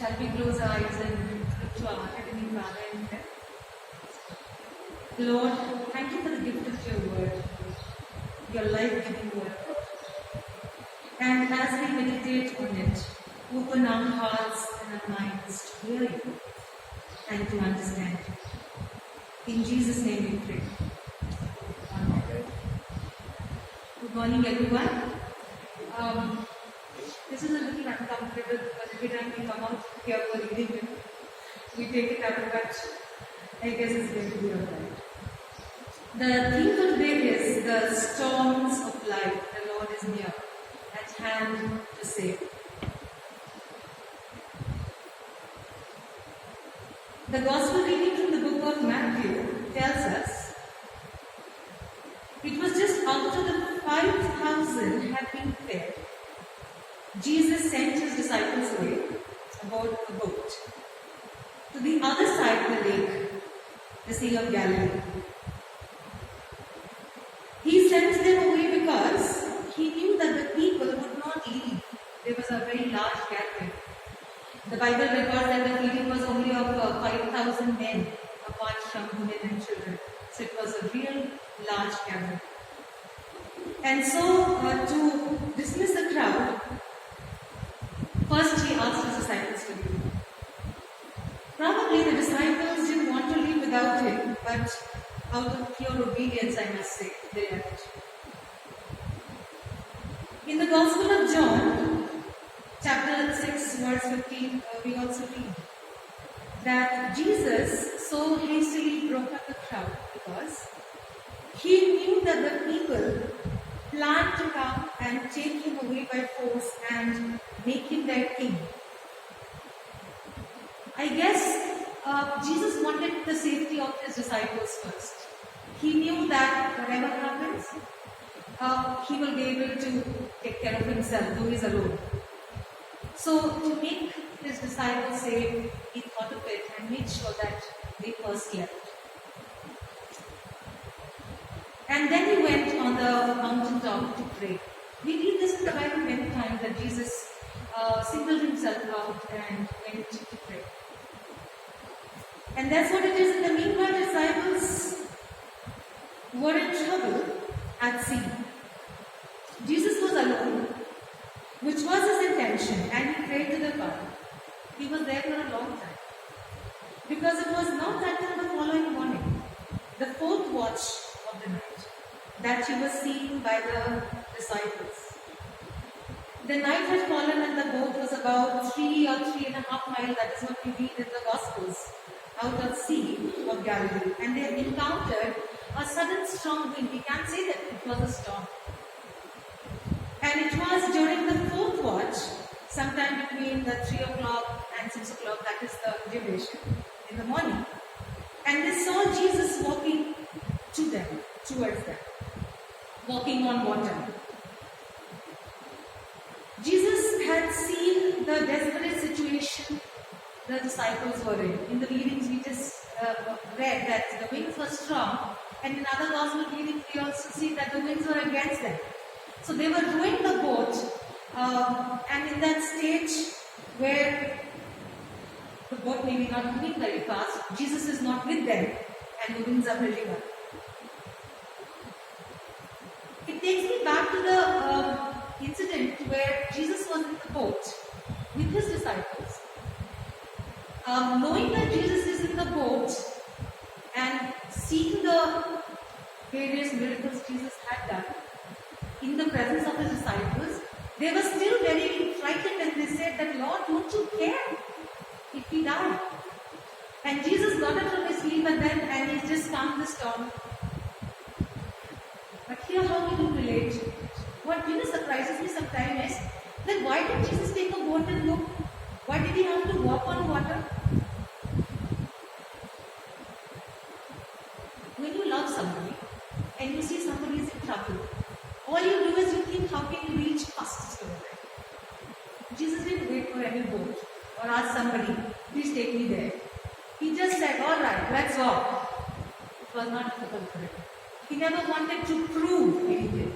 Shall we close our eyes and look to our Heavenly Father in prayer? Lord, thank you for the gift of your word, your life-giving word. And as we meditate on it, open our hearts and our minds to hear you and to understand you. In Jesus' name we pray. Amen. Good morning, everyone. This is a little uncomfortable because every time we come out here for reading, we take it up, but I guess it's going to be alright. The theme for today is the storms of life. The Lord is near, at hand to save. The Gospel reading from the book of Matthew tells us it was just after the 5,000 had been fed. Jesus sent his disciples away aboard a boat to the other side of the lake, the Sea of Galilee. He sent them away because he knew that the people would not leave. There was a very large gathering. The Bible records that the feeding was only of 5,000 men, apart from women and children. So it was a real large gathering. And so, to dismiss the crowd, first he asked his disciples to leave. Probably the disciples didn't want to leave without him, but out of pure obedience, I must say, they left. In the Gospel of John, chapter 6, verse 15, we also read that Jesus so hastily broke up the crowd because he knew that the people planned to come and take him away by force and make him their king. I guess Jesus wanted the safety of his disciples first. He knew that whatever happens, he will be able to take care of himself, though he's alone. So to make his disciples safe, he thought of it and made sure that they first left. And then he went on the mountaintop to pray. We read this in the Bible many times that Jesus singled himself out and went to pray. And that's what it is. In the meanwhile, disciples were in trouble at sea. Jesus was alone, which was his intention, and he prayed to the Father. He was there for a long time. Because it was not until the following morning, the fourth watch of the night, that he was seen by the disciples. The night had fallen and the boat was about 3 or 3.5 miles, that is what we read in the Gospels, out of Sea of Galilee. And they had encountered a sudden strong wind. We can't say that it was a storm. And it was during the fourth watch, sometime between the 3 o'clock and 6 o'clock, that is the duration, in the morning. And they saw Jesus walking to them, towards them, walking on water. Jesus had seen the desperate situation the disciples were in. In the readings we just read that the winds were strong, and in other gospel readings we also see that the winds were against them. So they were rowing the boat, and in that stage where the boat may be not moving very fast, Jesus is not with them, and the winds are building up. It takes me back to the incident where Jesus was in the boat with his disciples. Knowing that Jesus is in the boat and seeing the various miracles Jesus had done in the presence of his disciples, they were still very frightened and they said that, Lord, don't you care if we die? And Jesus got up from his sleep and he just calmed the storm. But here how we do relate. What surprises me sometimes is that why did Jesus take a boat and go? Why did he have to walk on water? When you love somebody and you see somebody is in trouble, all you do is you think, how can you reach fastest over there? Jesus didn't wait for any boat or ask somebody, please take me there. He just said, all right, let's walk. It was not difficult for him. He never wanted to prove anything.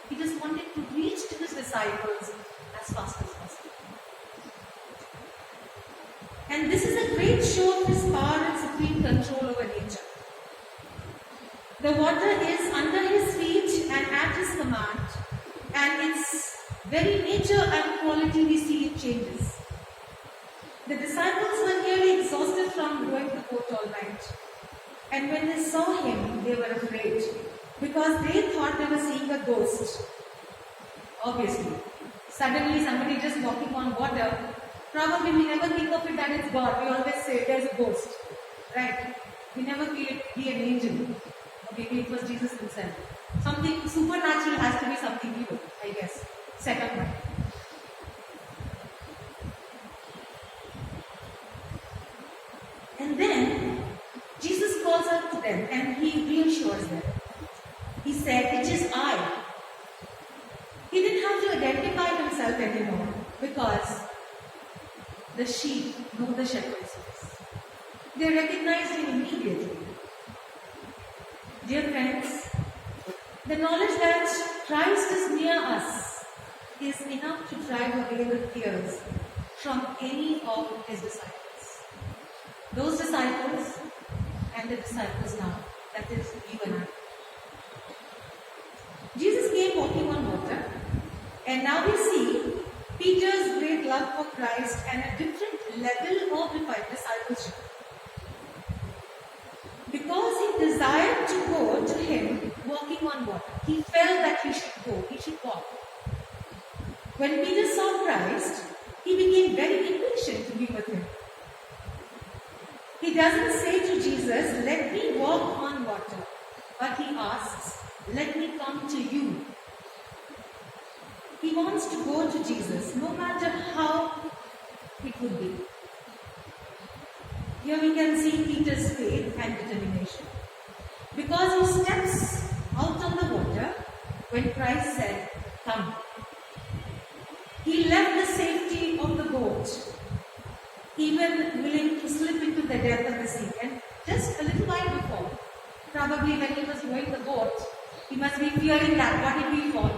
He just wanted to reach to his disciples as fast as possible. And this is a great show of his power and supreme control over nature. The water is under his feet and at his command, and its very nature and quality we see it changes. The disciples were nearly exhausted from rowing the boat all night. And when they saw him, they were afraid because they thought they were seeing a ghost. Obviously, suddenly somebody just walking on water, probably we never think of it that it's God. We always say there's a ghost, right? We never feel it be an angel. Or maybe it was Jesus himself. Something supernatural has to be something evil, I guess. Set up right. And then Jesus calls out to them and he reassures them. He said, "It is I." He didn't have to identify himself anymore because the sheep know the shepherd's voice. They recognized him immediately. Dear friends, the knowledge that Christ is near us is enough to drive away the fears from any of his disciples. Those disciples and the disciples now, that is you and I. Jesus came walking on water, and now we see Peter's great love for Christ and a different level of discipleship. Because he desired to go to him walking on water, he felt that he should go, he should walk. When Peter saw Christ, he became very impatient to be with him. He doesn't say to Jesus, "Let me walk on water," but he asks, "Let me come to you." He wants to go to Jesus, no matter how it would be. Here we can see Peter's faith and determination. Because he steps out on the water when Christ said, "Come." He left the safety of the boat, even willing to slip into the depth of the sea. And just a little while before, probably when he was rowing the boat, he must be fearing that, what if we fall?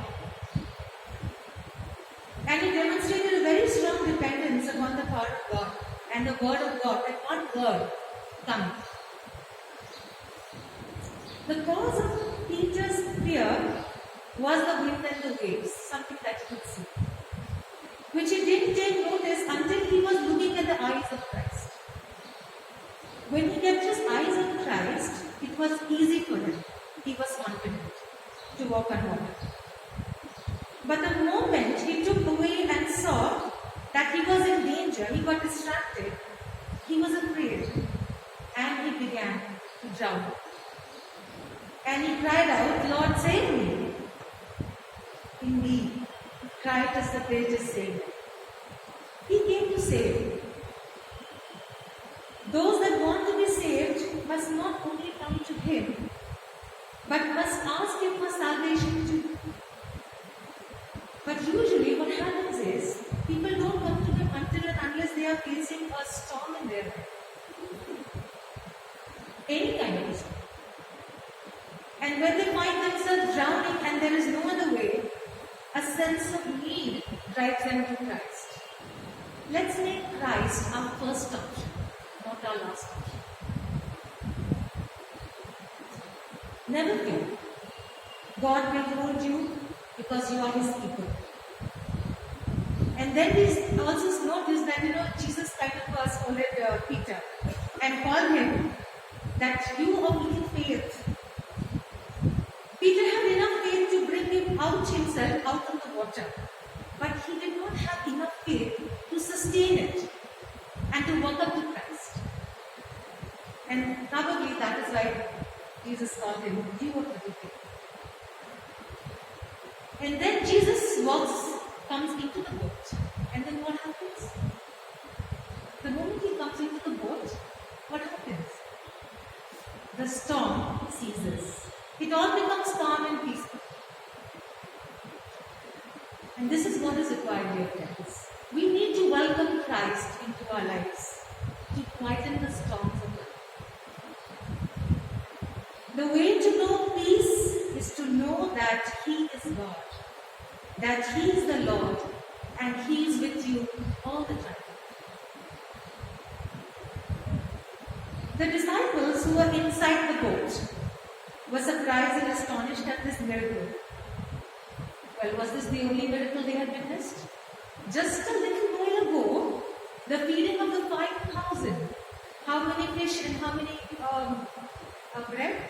And he demonstrated a very strong dependence upon the power of God and the word of God, that one word, "Come." The cause of Peter's fear was the wind and the waves, something that he could see, which he didn't take notice until he was looking at the eyes of Christ. When he kept his eyes on Christ, it was easy for him. He was confident to walk on water. But the moment he took away and saw that he was in danger, he got distracted, he was afraid, and he began to drown. And he cried out, "Lord, save me." Indeed, Christ is the greatest Savior. He came to save. Those that want to be saved must not only come to him, but must ask him for salvation too. But usually what happens is, people don't come to him until and unless they are facing a storm in their life. Any kind of storm. And when they find themselves drowning and there is no other way, a sense of need drives them to Christ. Let's make Christ our first option, not our last option. Never fear. God will hold you because you are his people. And then we also notice that, Jesus kind of scolded Peter and called him that you of little faith. Peter had enough faith to bring him himself out of the water, but he did not have enough faith to sustain it and to walk up to Christ. And probably that is why Jesus called him, "You of little faith." And then Jesus comes into the boat. And then what happens? The moment he comes into the boat, what happens? The storm ceases. It all becomes calm and peaceful. And this is what is required, dear friends. We need to welcome Christ into our lives to quieten the storms of life. The way to know peace is to know that he is God, that he is the Lord, and he is with you all the time. The disciples who were inside the boat were surprised and astonished at this miracle. Well, was this the only miracle they had witnessed? Just a little while ago, the feeding of the 5,000. How many fish and how many bread?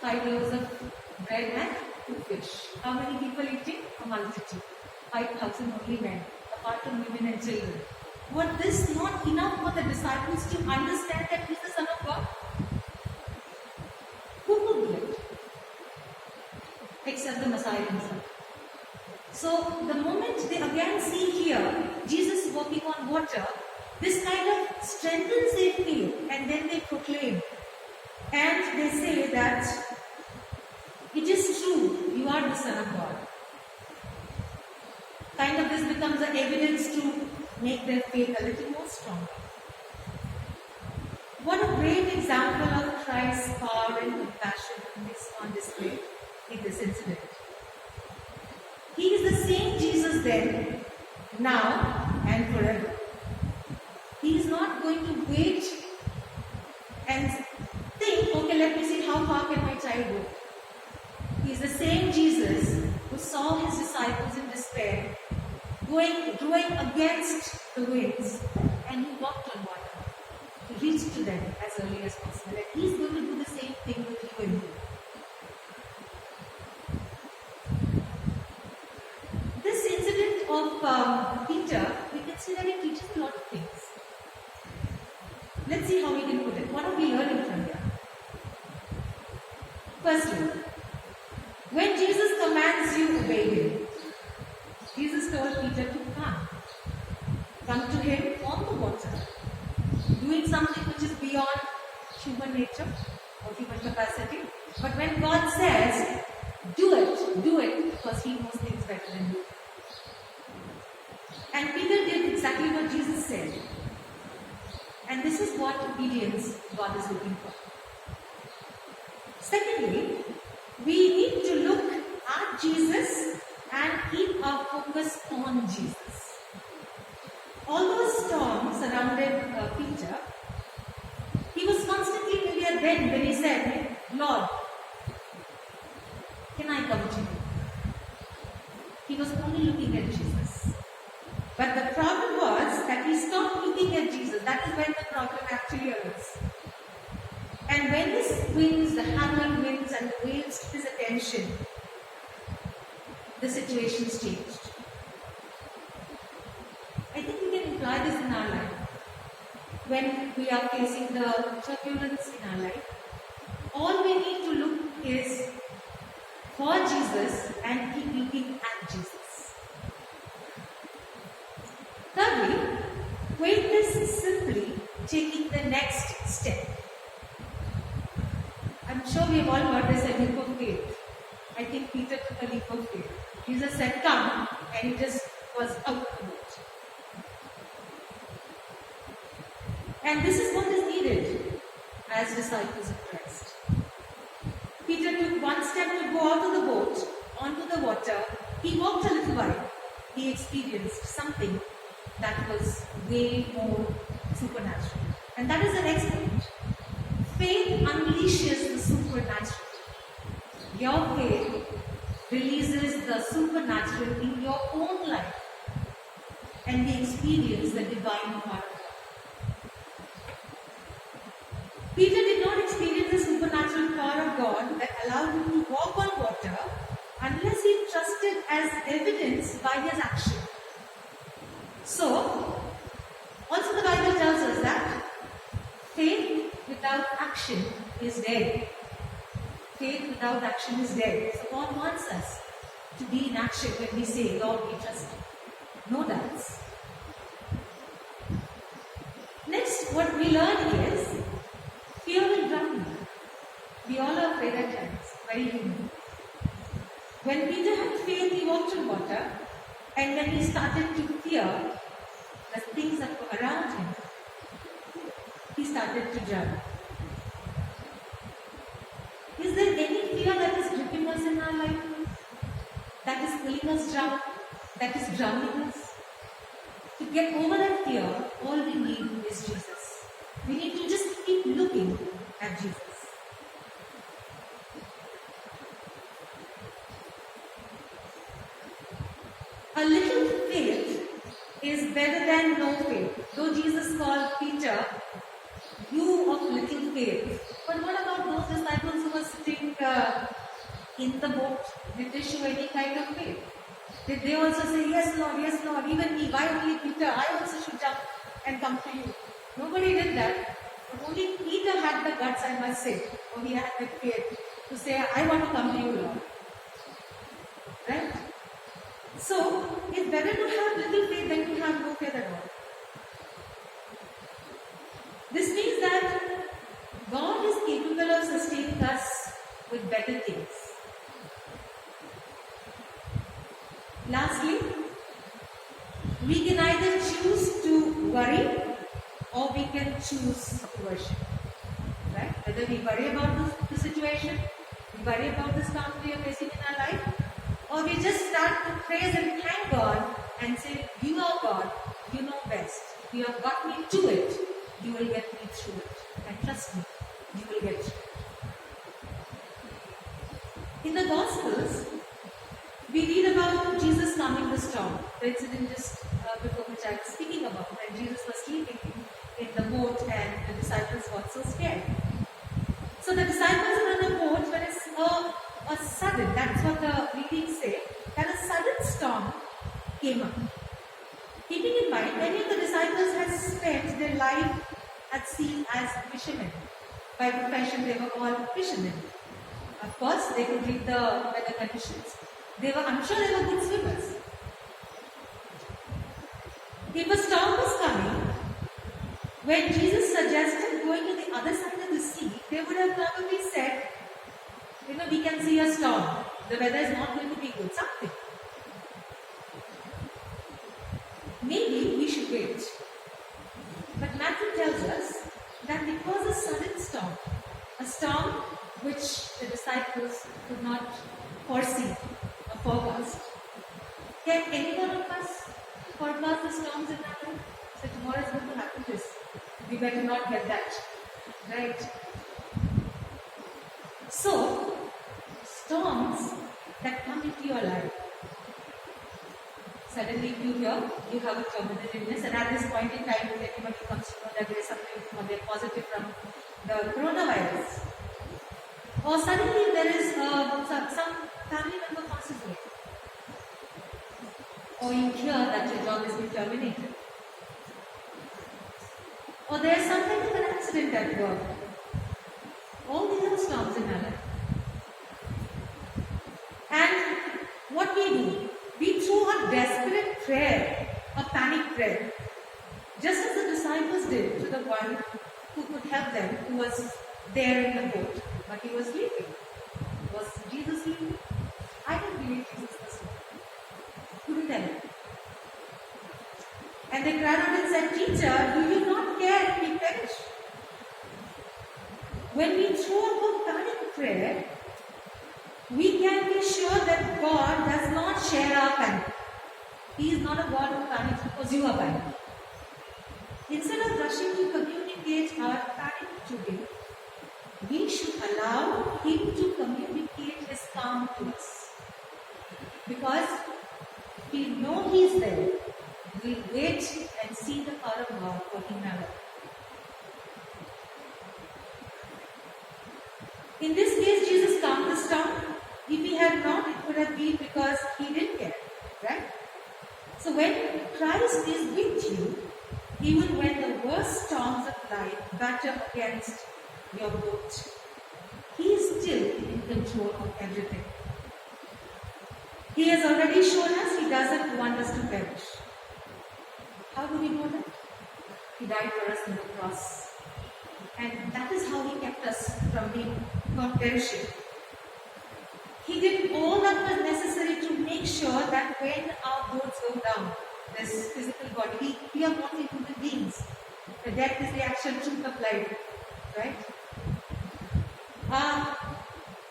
5 loaves of bread and 2 fish. How many people eating? A multitude. 5,000 only men, apart from women and children. Was this not enough for the disciples to understand that he is the Son of God? Who could do it? Except the Messiah himself. So the moment they again see here Jesus walking on water, this kind of strengthens their faith, and then they proclaim and they say that it is true, you are the Son of God. Kind of this becomes an evidence to make their faith a little more strong. What a great example of Christ's power and compassion is on display in this incident. He is the same Jesus then, now, and forever. He is not going to wait and think, okay, let me see how far can my child go. He is the same Jesus who saw his disciples in despair, rowing against the winds, and he walked on water to reach to them as early as possible. And he's going to do the same thing with you and me. This incident of Peter, we can see that it teaches a lot of things. Let's see how we can put it. What are we learning from here? Firstly, when Jesus commands you, obey him. Jesus told Peter to come. Come to him on the water. Doing something which is beyond human nature or human capacity. But when God says, do it, because he knows things better than you. And Peter did exactly what Jesus said. And this is what obedience God is looking for. Secondly, we need to look at Jesus and keep our focus on Jesus. Although a storm surrounded Peter, he was constantly maybe at then when he said, Lord, can I come to you? He was only looking at Jesus. But the problem was that he stopped looking at Jesus. That is when the problem actually arose. And when this winds, the howling winds and the waves took his attention, the situations changed. I think we can imply this in our life. When we are facing the turbulence in our life, all we need to look is for Jesus and keep looking at Jesus. Thirdly, faith is simply taking the next step. I'm sure we have all heard this, a leap of faith. I think Peter took a leap of faith. Jesus said, come, and he just was out of the boat. And this is what is needed as disciples of Christ. Peter took one step to go out of the boat, onto the water. He walked a little while. He experienced something that was way more supernatural. And that is the next point. Faith unleashes the supernatural. Your faith releases the supernatural in your own life and we experience the divine power of God. Peter did not experience the supernatural power of God that allowed him to walk on water unless he trusted as evidence by his action. So, also the Bible tells us that faith without action is dead. Faith without action is dead. So God wants us to be in action when we say, Lord, we trust you. No doubts. Next, what we learn is, fear will drown you. We all are afraid at times, very human. When Peter had faith, he walked on water, and when he started to fear the things that were around him, he started to drown. Is there any fear that is gripping us in our life? That is pulling us down? That is drowning us? To get over that fear, all we need is Jesus. We need at Jesus. A little faith is better than no faith. Though Jesus called Peter, you of little faith. But what about those disciples who were sitting in the boat? Did they show any kind of faith? Did they also say, yes Lord, even me, why only Peter? I also should jump and come to you. Nobody did that. But only Peter had the guts, I must say. Or he had the faith to say, I want to come to you, Lord. Right? So, it's better to have little faith than to have no faith at all. This means that God is capable of sustaining us with better things. Lastly, we can either choose to worry or we can choose to worship. Right? Whether we worry about the situation, we worry about the storms we are facing in our life, or we just start to praise and thank God and say, you are God, you know best. You have got me to it, you will get me through it. And trust me, you will get through it. In the Gospels, we read about Jesus calming the storm. The incident just before which I was speaking about, when Jesus was sleeping in the boat and the disciples got so scared. So the disciples are on a boat when it's a sudden, that's what the readings say, that a sudden storm came up. Keeping in mind, many of the disciples had spent their life at sea as fishermen. By profession, they were called fishermen. Of course, they could read the weather conditions. I'm sure they were good swimmers. If a storm was coming, when Jesus suggested going to the other side of the sea, they would have probably said, we can see a storm. The weather is not going to be good. Something. Maybe we should wait. But Matthew tells us that it was a sudden storm. A storm which the disciples could not foresee or forecast. Can any one of us forecast the storms in our life? So tomorrow is going to happen this. We better not get that. Right? So, storms that come into your life. Suddenly you hear you have a terminal illness, and at this point in time, everybody comes to know that there is something or they're positive from the coronavirus. Or suddenly there is some family member passes away. Or you hear that your job has been terminated. Or there is some kind of an accident at work. All these are storms in our life. And what we do, we throw a desperate prayer, a panic prayer, just as the disciples did to the one who could help them, who was there in the boat, but he was sleeping. Was Jesus sleeping? I don't believe Jesus was sleeping. Couldn't tell him. And they cried out and said, Teacher, do you not care if we perish? When we throw up a panic prayer, we can be sure that God does not share our panic. He is not a God who panics because you are panicking. Instead of rushing to communicate our panic to Him, we should allow Him to communicate His calm to us. Because we know He is there. We wait and see the power of God working in our life. In this case, Jesus calmed the storm. If He had not, it would have been because He didn't care. Right? So when Christ is with you, even when the worst storms of life batter against your boat, He is still in control of everything. He has already shown us He doesn't want us to perish. How do we know that? He died for us on the cross. And that is how He kept us from perishing. He did all that was necessary to make sure that when our boats go down, this physical body, we are not human beings. The death is the actual truth of life. Right?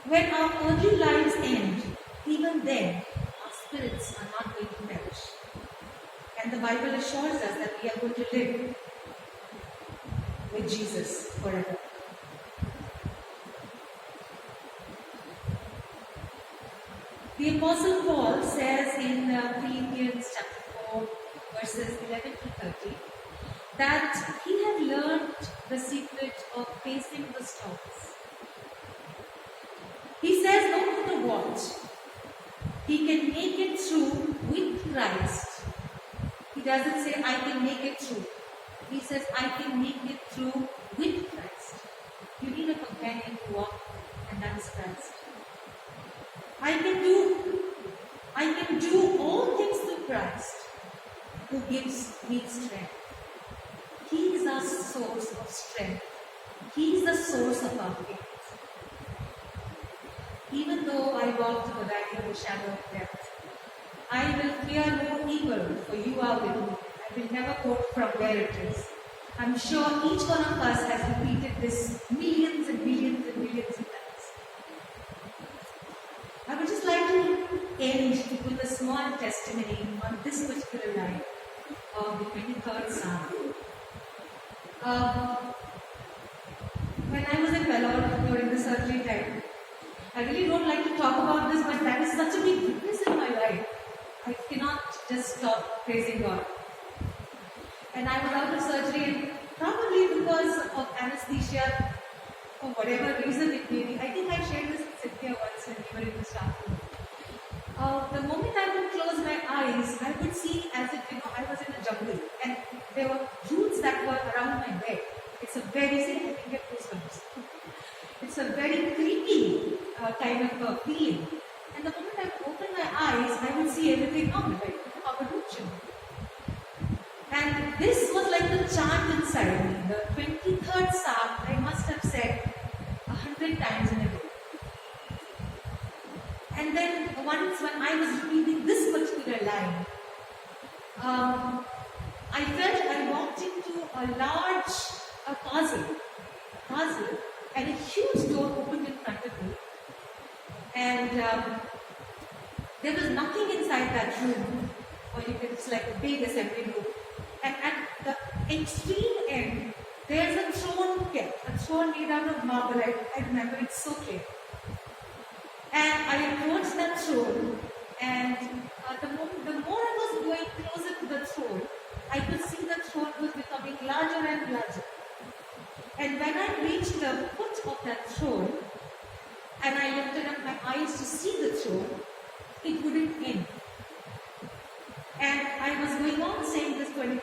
When our earthly lives end, even then, our spirits are not going to perish. And the Bible assures us that we are going to live with Jesus forever. The Apostle Paul says in Philippians chapter 4, verses 11 to 30, that he had learned the secret of facing the storms. He says, no matter what, he can make it through with Christ. He doesn't say, I can make it through. He says, I can make it through with Christ. You need a companion to walk, and that is Christ. I can do all things through Christ, who gives me strength. He is our source of strength. He is the source of our faith. Even though I walk through the valley of the shadow of death, I will fear no evil, for you are with me. I will never quote from where it is. I'm sure each one of us has repeated this millions and millions and millions of times. I would just like to end with a small testimony on this particular line of the 23rd Psalm. When I was in Vellore during the surgery time, I really don't like to talk about this, but that is such a big witness in my life. I cannot just stop praising God. And I was out of surgery, and probably because of anesthesia, for whatever reason it may be. I think I shared this with Cynthia once when we were in the staff room. The moment I would close my eyes, I would see as if I was in a jungle, and there were roots that were around my bed. It's a very, I can get goosebumps. It's a very creepy kind of a feeling. And the moment I would open my eyes, I would see everything normal, like a root. And this was like the chant inside me. The 23rd Psalm, I must have said 100 times in a day. And then once when I was reading this particular line, I felt I walked into a large puzzle, and a huge door opened in front of me. And there was nothing inside that room, or it's like a big assembly room. And at the extreme end, there's a throne kept, a throne made out of marble. I remember it so clear. And I approached that throne, and the more I was going closer to the throne, I could see the throne was becoming larger and larger. And when I reached the foot of that throne, and I lifted up my eyes to see the throne, it wouldn't end. And I was going on saying this 23rd